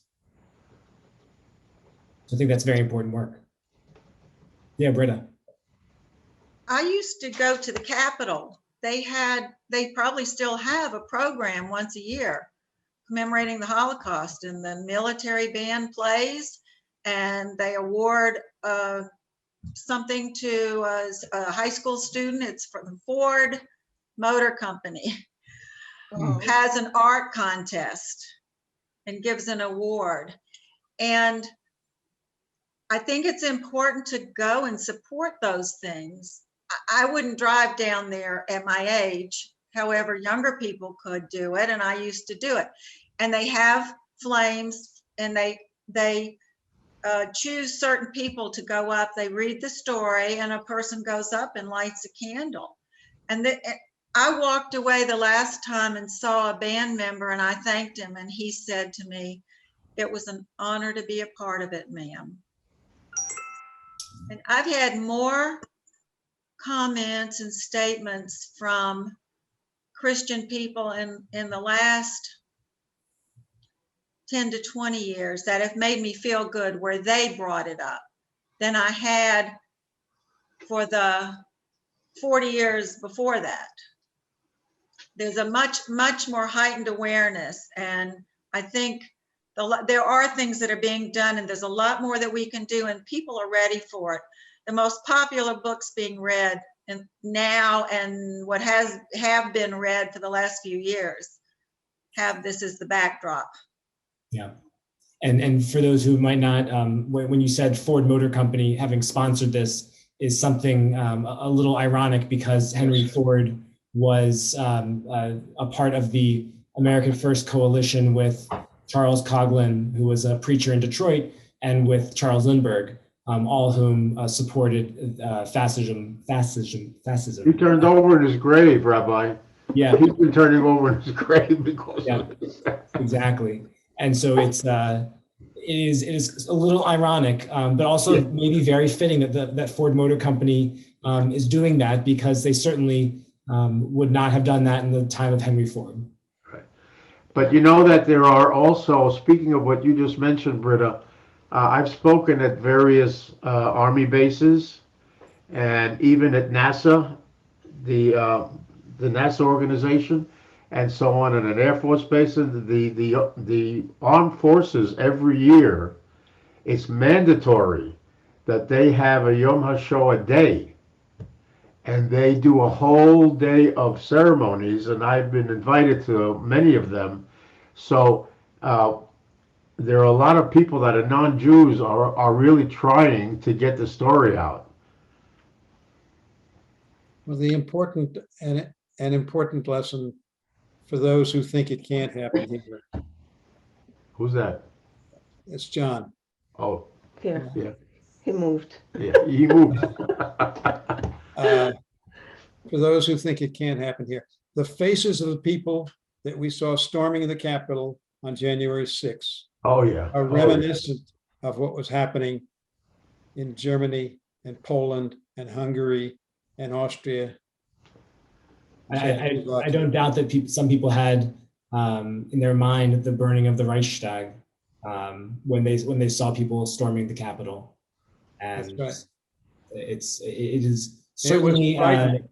So I think that's very important work. Yeah, Britta. I used to go to the Capitol. They probably still have a program once a year commemorating the Holocaust, and the military band plays, and they award something to a high school student. It's from the Ford Motor Company. Has an art contest and gives an award. And I think it's important to go and support those things. I wouldn't drive down there at my age. However, younger people could do it, and I used to do it. And they have flames, and they choose certain people to go up. They read the story, and a person goes up and lights a candle. And I walked away the last time and saw a band member, and I thanked him, and he said to me, "It was an honor to be a part of it, ma'am." And I've had more comments and statements from Christian people in the last 10 to 20 years that have made me feel good, where they brought it up, than I had for the 40 years before that. There's a much more heightened awareness, and I think there are things that are being done, and there's a lot more that we can do, and people are ready for it. The most popular books being read now, and what have been read for the last few years, have this as the backdrop. Yeah. And for those who might not, when you said Ford Motor Company having sponsored this is something a little ironic, because Henry Ford was a part of the American First Coalition with Charles Coughlin, who was a preacher in Detroit, and with Charles Lindbergh, all whom supported fascism. He turned over in his grave, Rabbi. Yeah. He's been turning over in his grave because of this. Exactly. And so it is a little ironic, but also maybe very fitting that Ford Motor Company is doing that, because they certainly would not have done that in the time of Henry Ford. Right. But you know that there are also, speaking of what you just mentioned, Britta, I've spoken at various Army bases, and even at NASA, the NASA organization, and so on, and an Air Force base. And the armed forces every year, it's mandatory that they have a Yom HaShoah day, and they do a whole day of ceremonies, and I've been invited to many of them. So there are a lot of people that are non-Jews are really trying to get the story out. Well, the important and an important lesson for those who think it can't happen here. Who's that? It's John. Oh, Yeah, yeah, he moved. yeah, he moved. For those who think it can't happen here, the faces of the people that we saw storming the Capitol on January 6th Oh, yeah. are reminiscent of what was happening in Germany and Poland and Hungary and Austria. I don't doubt that some people had in their mind the burning of the Reichstag when they saw people storming the Capitol. And right. it is It was certainly frightening.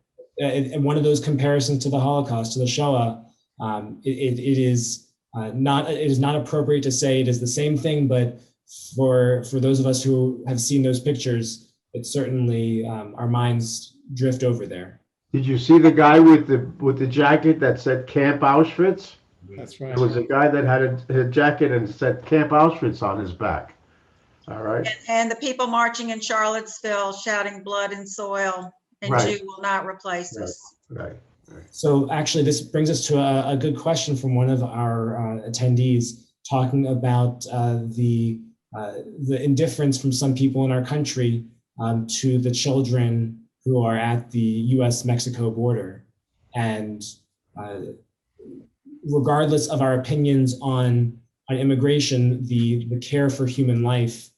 one of those comparisons to the Holocaust, to the Shoah. It is not appropriate to say it is the same thing, but for those of us who have seen those pictures, it certainly our minds drift over there. Did you see the guy with the jacket that said Camp Auschwitz? That's right. There was a guy that had a jacket and said Camp Auschwitz on his back. All right. And the people marching in Charlottesville shouting blood and soil and Right. Jew will not replace us. Right. So actually, this brings us to a good question from one of our attendees, talking about the indifference from some people in our country to the children who are at the U.S.-Mexico border. And regardless of our opinions on immigration, the care for human life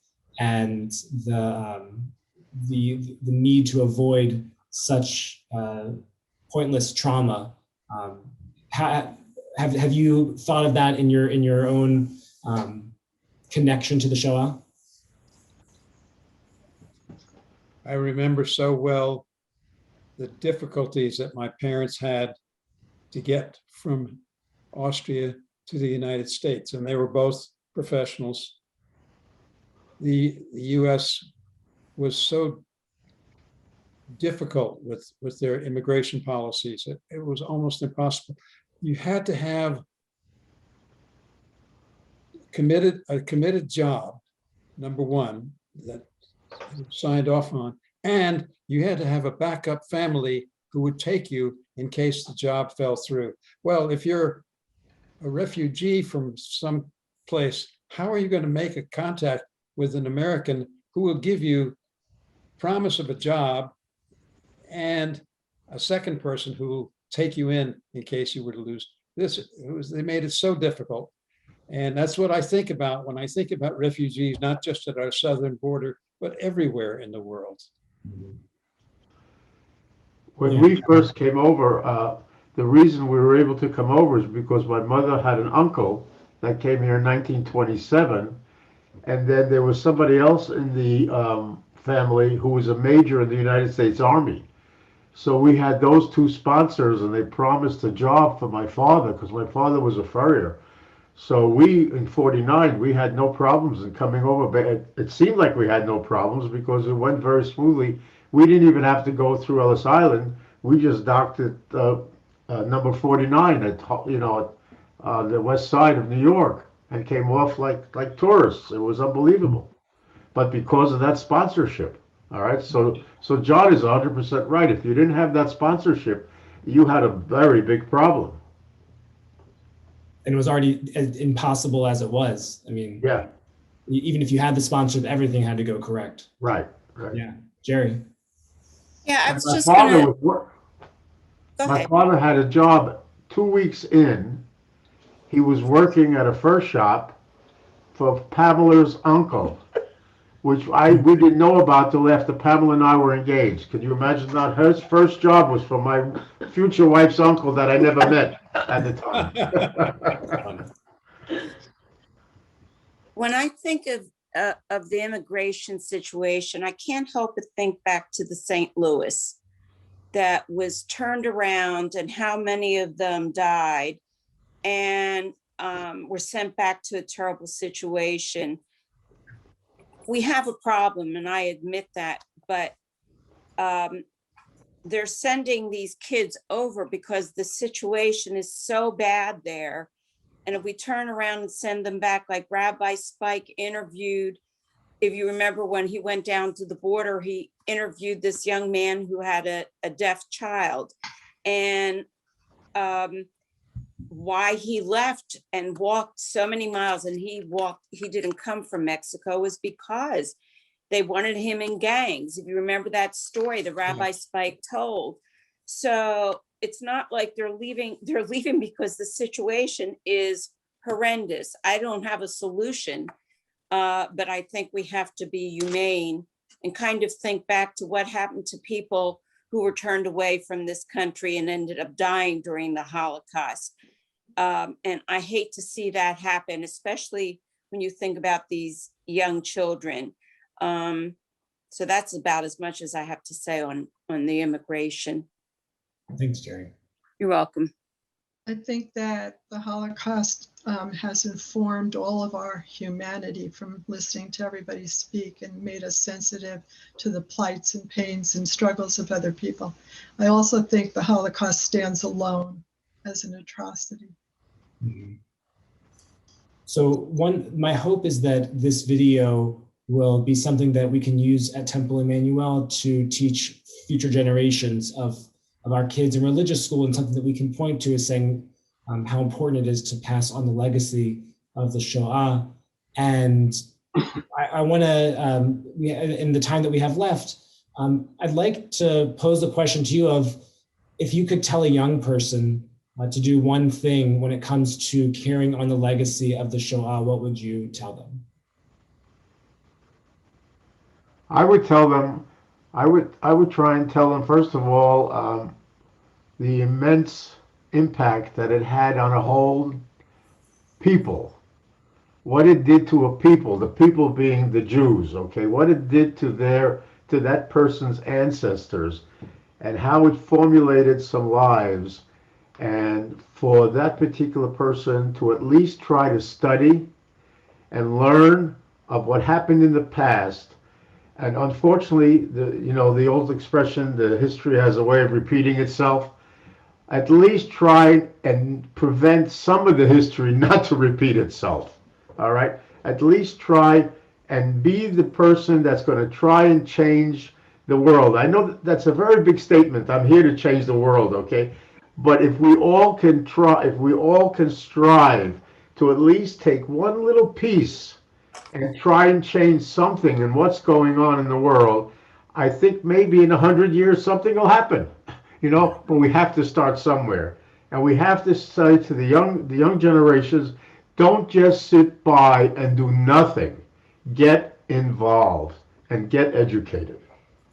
and the need to avoid such pointless trauma. Have you thought of that in your own connection to the Shoah? I remember so well the difficulties that my parents had to get from Austria to the United States, and they were both professionals. The U.S. was so difficult with their immigration policies. It was almost impossible. You had to have a committed job, number one, that you signed off on, and you had to have a backup family who would take you in case the job fell through. Well, if you're a refugee from some place, how are you going to make a contact with an American who will give you promise of a job and a second person who will take you in case you were to lose this? They made it so difficult. And that's what I think about when I think about refugees, not just at our southern border, but everywhere in the world. When we first came over, the reason we were able to come over is because my mother had an uncle that came here in 1927, and then there was somebody else in the family who was a major in the United States Army. So we had those two sponsors, and they promised a job for my father because my father was a furrier. So we, in 49, we had no problems in coming over, but it seemed like we had no problems because it went very smoothly. We didn't even have to go through Ellis Island. We just docked at number 49 at, the west side of New York and came off like tourists. It was unbelievable. But because of that sponsorship, all right? So John is 100% right. If you didn't have that sponsorship, you had a very big problem. And it was already as impossible as it was. I mean, yeah. Even if you had the sponsorship, everything had to go correct. Right. Yeah, Jerry. Yeah, I was My just father gonna, was go My ahead. father had a job 2 weeks in. He was working at a fur shop for Pamela's uncle, which we didn't know about till after Pamela and I were engaged. Can you imagine that? Her first job was for my future wife's uncle that I never met at the time. When I think of the immigration situation, I can't help but think back to the St. Louis that was turned around and how many of them died and were sent back to a terrible situation. We have a problem, and I admit that, but they're sending these kids over because the situation is so bad there. And if we turn around and send them back, like Rabbi Spike interviewed, if you remember when he went down to the border, he interviewed this young man who had a deaf child, and why he left and walked so many miles, and he didn't come from Mexico, was because they wanted him in gangs. If you remember that story, the Rabbi Spike told. So it's not like they're leaving because the situation is horrendous. I don't have a solution, but I think we have to be humane and kind of think back to what happened to people who were turned away from this country and ended up dying during the Holocaust. And I hate to see that happen, especially when you think about these young children. So that's about as much as I have to say on the immigration. Thanks, Jerry. You're welcome. I think that the Holocaust has informed all of our humanity from listening to everybody speak and made us sensitive to the plights and pains and struggles of other people. I also think the Holocaust stands alone as an atrocity. Mhm. So my hope is that this video will be something that we can use at Temple Emanu-El to teach future generations of our kids in religious school, and something that we can point to as saying how important it is to pass on the legacy of the Shoah. And I want to, in the time that we have left, I'd like to pose the question to you of, if you could tell a young person to do one thing when it comes to carrying on the legacy of the Shoah, what would you tell them? I would tell them, I would try and tell them, first of all, the immense impact that it had on a whole people. What it did to a people, the people being the Jews, okay? What it did to that person's ancestors, and how it formulated some lives. And for that particular person to at least try to study and learn of what happened in the past. And unfortunately, the old expression, the history has a way of repeating itself. At least try and prevent some of the history not to repeat itself. All right? At least try and be the person that's going to try and change the world. I know that's a very big statement. I'm here to change the world, okay? But if we all can try, if we all can strive to at least take one little piece and try and change something in what's going on in the world, I think maybe in 100 years something will happen, but we have to start somewhere. And we have to say to the young generations, don't just sit by and do nothing. Get involved and get educated.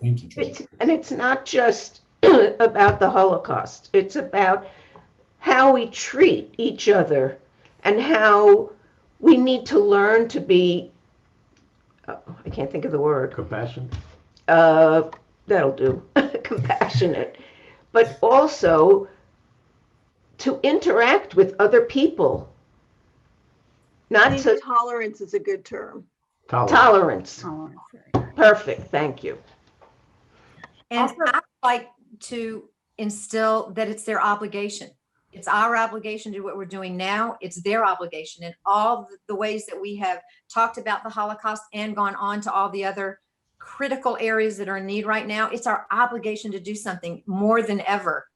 Thank you, George. And it's not just about the Holocaust. It's about how we treat each other and how we need to learn to be, I can't think of the word. Compassion. That'll do. Compassionate. But also to interact with other people. I Not think to tolerance is a good term. tolerance. Perfect. Thank you. And Also- I like to instill that it's their obligation. It's our obligation to do what we're doing now. It's their obligation in all the ways that we have talked about the Holocaust and gone on to all the other critical areas that are in need right now. It's our obligation to do something more than ever.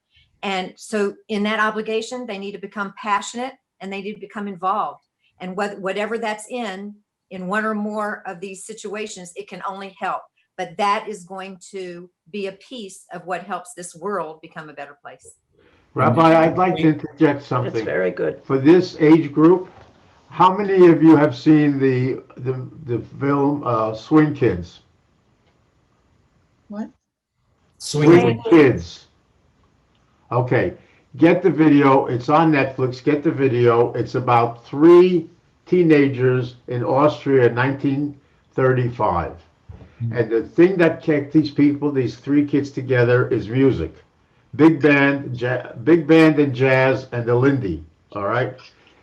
And so in that obligation, they need to become passionate and they need to become involved. And whatever that's in one or more of these situations, it can only help. But that is going to be a piece of what helps this world become a better place. Rabbi, I'd like to interject That's something. very good. For this age group, how many of you have seen the film Swing Kids? What? Swing Kids. Okay, get the video. It's on Netflix. Get the video. It's about 3 teenagers in Austria in 1935. And the thing that kept these 3 kids together is music. Big band and jazz and the Lindy, all right?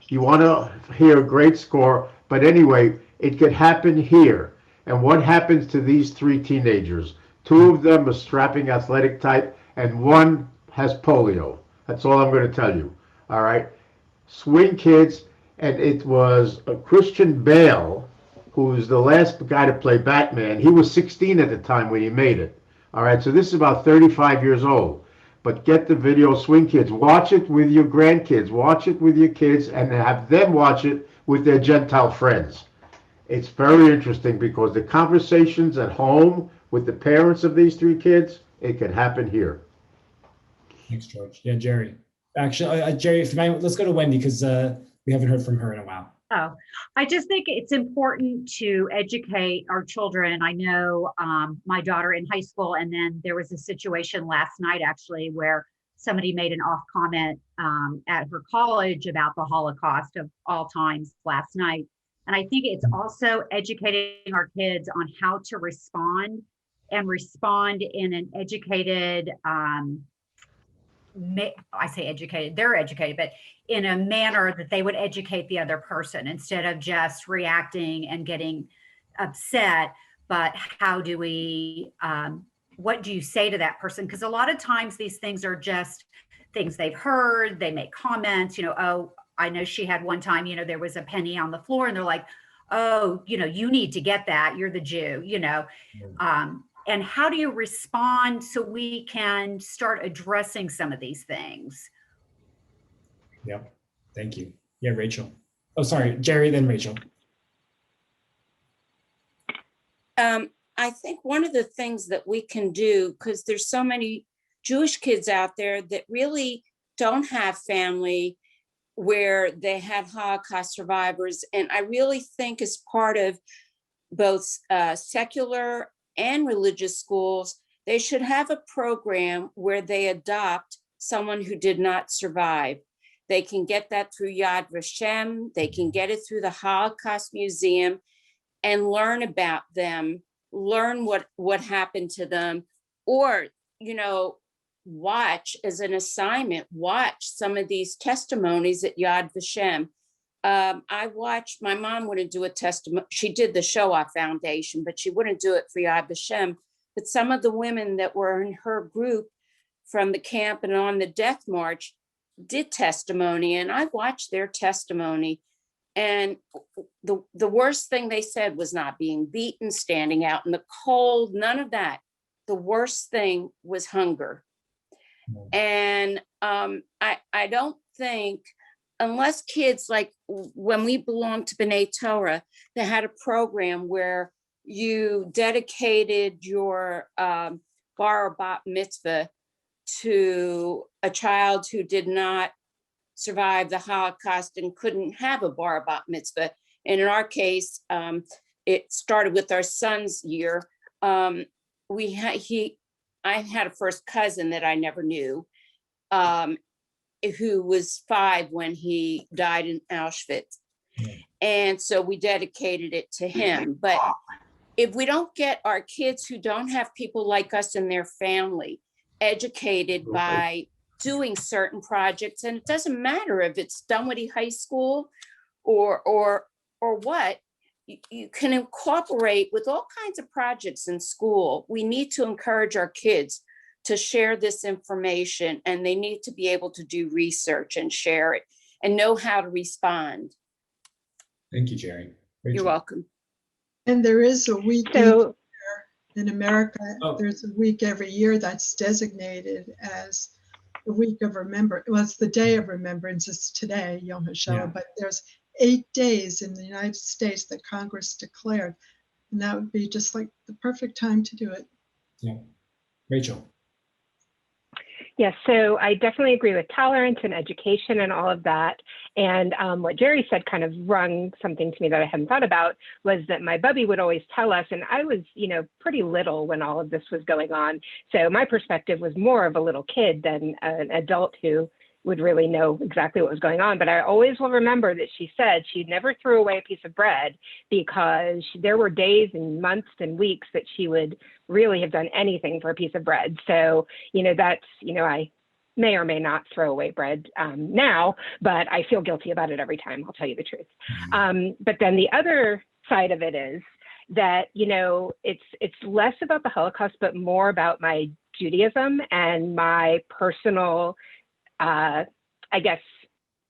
You want to hear a great score, but anyway, it could happen here. And what happens to these 3 teenagers? 2 of them are strapping athletic type, and 1 has polio. That's all I'm going to tell you, all right? Swing Kids, and it was Christian Bale, who was the last guy to play Batman. He was 16 at the time when he made it, all right? So this is about 35 years old. But get the video, Swing Kids. Watch it with your grandkids. Watch it with your kids and have them watch it with their Gentile friends. It's very interesting because the conversations at home with the parents of these 3 kids, it can happen here. Thanks, George. Yeah, Jerry. Actually, Jerry, if you mind, let's go to Wendy because we haven't heard from her in a while. Oh, I just think it's important to educate our children. I know my daughter in high school, and then there was a situation last night actually where somebody made an off comment at her college about the Holocaust of all times last night. And I think it's also educating our kids on how to respond and respond in an educated, I say educated, they're educated, but in a manner that they would educate the other person instead of just reacting and getting upset. But how do we, what do you say to that person? Because a lot of times these things are just things they've heard. They make comments, oh, I know she had one time, there was a penny on the floor and they're like, oh, you need to get that. You're the Jew, and how do you respond so we can start addressing some of these things? Yeah, thank you. Yeah, Rachel. Oh, sorry, Jerry, then Rachel. I think one of the things that we can do, because there's so many Jewish kids out there that really don't have family where they had Holocaust survivors. And I really think as part of both secular and religious schools, they should have a program where they adopt someone who did not survive. They can get that through Yad Vashem, they can get it through the Holocaust Museum and learn about them, learn what happened to them, or, watch as an assignment, watch some of these testimonies at Yad Vashem. I watched, my mom wouldn't do a testimony. She did the Shoah Foundation, but she wouldn't do it for Yad Vashem. But some of the women that were in her group from the camp and on the death march did testimony, and I watched their testimony. And the worst thing they said was not being beaten, standing out in the cold, none of that. The worst thing was hunger. And I don't think, unless kids, like when we belonged to B'nai Torah, they had a program where you dedicated your bar or bat mitzvah to a child who did not survive the Holocaust and couldn't have a bar or bat mitzvah. And in our case, it started with our son's year. I had a first cousin that I never knew, who was 5 when he died in Auschwitz. And so we dedicated it to him. But if we don't get our kids who don't have people like us in their family educated by doing certain projects, and it doesn't matter if it's Dunwoody High School or what, you can incorporate with all kinds of projects in school. We need to encourage our kids to share this information, and they need to be able to do research and share it and know how to respond. Thank you, Jerry. You're Rachel. welcome. And there is a week in America, there's a week every year that's designated as the week of remembrance. Well, it's the day of remembrance. It's today, Yom HaShoah, but there's 8 days in the United States that Congress declared. And that would be just like the perfect time to do it. Yeah. Rachel. Yes, so I definitely agree with tolerance and education and all of that. And what Jerry said kind of rung something to me that I hadn't thought about, was that my bubby would always tell us, and I was, pretty little when all of this was going on. So my perspective was more of a little kid than an adult who would really know exactly what was going on. But I always will remember that she said she never threw away a piece of bread, because there were days and months and weeks that she would really have done anything for a piece of bread. So, that's, I may or may not throw away bread now, but I feel guilty about it every time, I'll tell you the truth. But then the other side of it is that, it's less about the Holocaust, but more about my Judaism and my personal,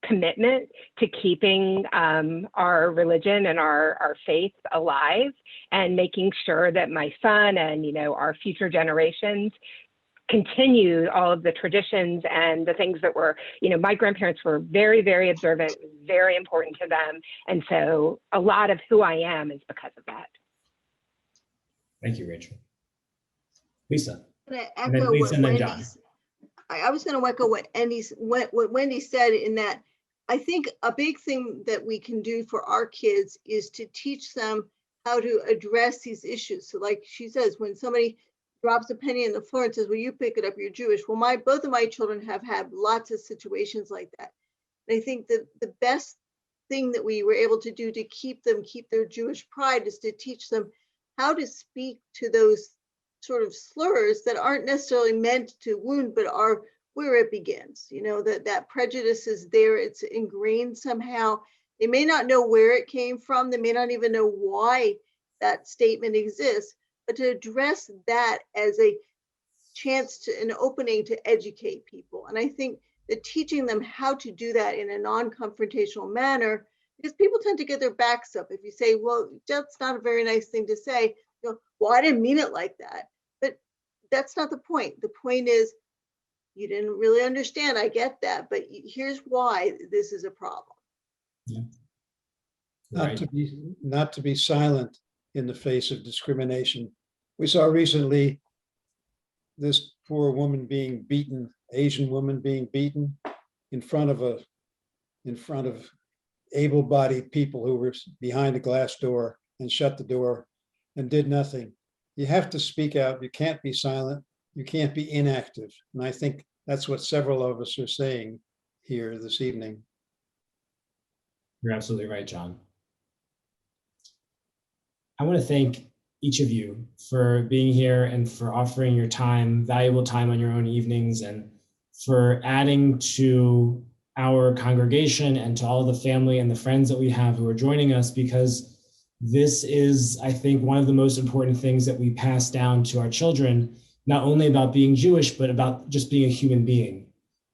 commitment to keeping our religion and our faith alive, and making sure that my son and, our future generations continue all of the traditions and the things that were, my grandparents were very, very observant, very important to them. And so a lot of who I am is because of that. Thank you, Rachel. Lisa. And then Lisa and then John. I was going to echo what Wendy said, in that I think a big thing that we can do for our kids is to teach them how to address these issues. So like she says, when somebody drops a penny on the floor and says, well, you pick it up, you're Jewish. Well, both of my children have had lots of situations like that. And I think that the best thing that we were able to do to keep their Jewish pride is to teach them how to speak to those sort of slurs that aren't necessarily meant to wound, but are where it begins. You know, that prejudice is there, it's ingrained somehow. They may not know where it came from, they may not even know why that statement exists, but to address that as a chance to an opening to educate people. And I think that teaching them how to do that in a non-confrontational manner, because people tend to get their backs up if you say, well, that's not a very nice thing to say. You know, well, I didn't mean it like that. But that's not the point. The point is, you didn't really understand. I get that, but here's why this is a problem. Yeah. Not Right. to be silent in the face of discrimination. We saw recently this poor woman being beaten, Asian woman being beaten in front of able-bodied people who were behind a glass door and shut the door and did nothing. You have to speak out. You can't be silent. You can't be inactive. And I think that's what several of us are saying here this evening. You're absolutely right, John. I want to thank each of you for being here and for offering your time, valuable time on your own evenings, and for adding to our congregation and to all the family and the friends that we have who are joining us, because this is, I think, one of the most important things that we pass down to our children, not only about being Jewish, but about just being a human being.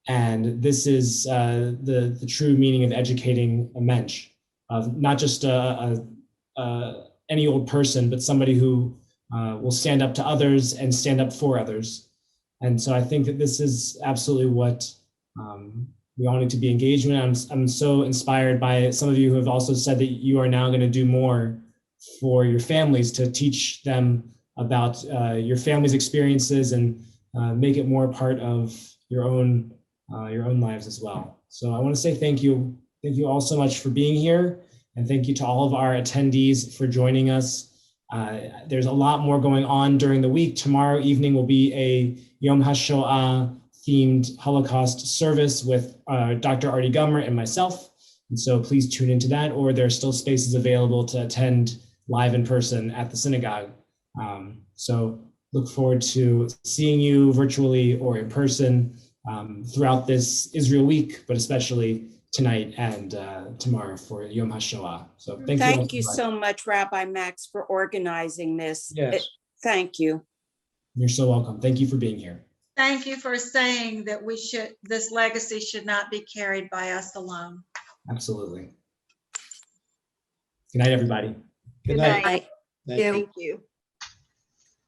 And this is the true meaning of educating a mensch, of not just any old person, but somebody who will stand up to others and stand up for others. And so I think that this is absolutely what we all need to be engaged in. I'm so inspired by some of you who have also said that you are now going to do more for your families to teach them about your family's experiences and make it more part of your own lives as well. So I want to say thank you. Thank you all so much for being here. And thank you to all of our attendees for joining us. There's a lot more going on during the week. Tomorrow evening will be a Yom HaShoah themed Holocaust service with Dr. Artie Gummer and myself. And so please tune into that, or there are still spaces available to attend live in person at the synagogue. So look forward to seeing you virtually or in person throughout this Israel week, but especially tonight and tomorrow for Yom HaShoah. So thank you so much, Rabbi Max, for organizing this. Yes. Thank you. You're so welcome. Thank you for being here. Thank you for saying that this legacy should not be carried by us alone. Absolutely. Good night, everybody. Good night. Thank you. Thank you.